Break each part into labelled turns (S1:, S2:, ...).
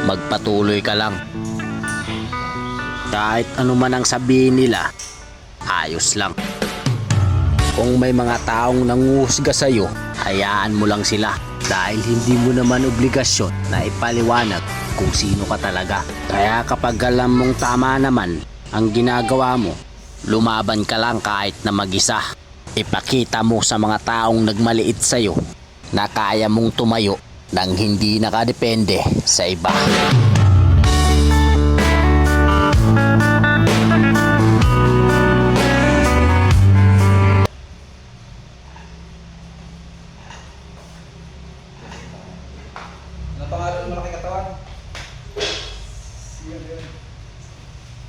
S1: magpatuloy ka lang. Kahit ano man ang sabihin nila, ayos lang. Kung may mga taong nanguhusga sa'yo, hayaan mo lang sila. Dahil hindi mo naman obligasyon na ipaliwanag kung sino ka talaga. Kaya kapag alam mong tama naman ang ginagawa mo, lumaban ka lang kahit na mag-isa. Ipakita mo sa mga taong nagmaliit sa'yo na kaya mong tumayo nang hindi nakadepende sa iba.
S2: Ano pangalan ng malaking katawan?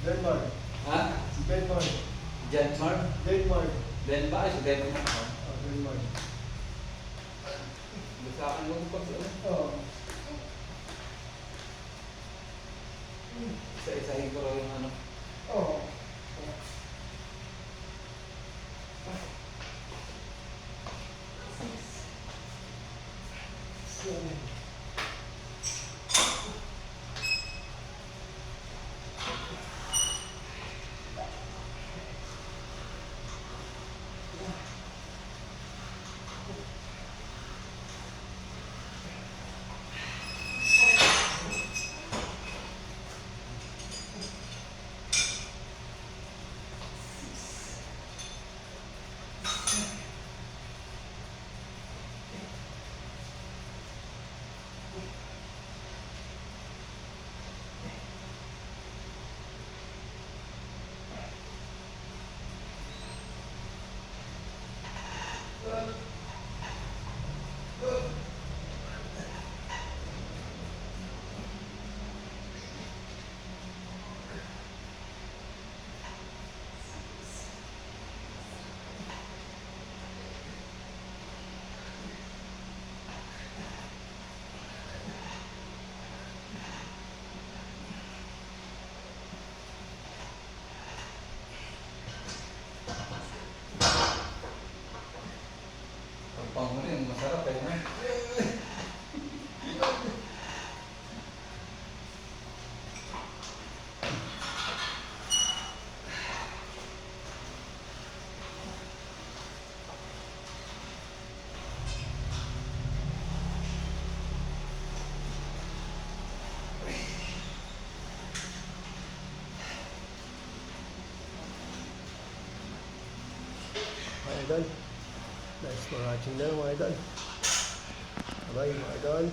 S3: Denmark.
S2: Ha?
S3: Si Denmark.
S2: Denmark?
S3: Denmark.
S2: Denmark? Ay, sa Denmark na ako.
S3: Denmark.
S2: Basta akin mo pag
S3: Oo.
S2: isa-isahin ko raw yung ano.
S3: Oo.
S2: Ang panghuli, masarap eh. No?
S3: Mga idol. Thanks for watching na mga idol. Bye mga idol.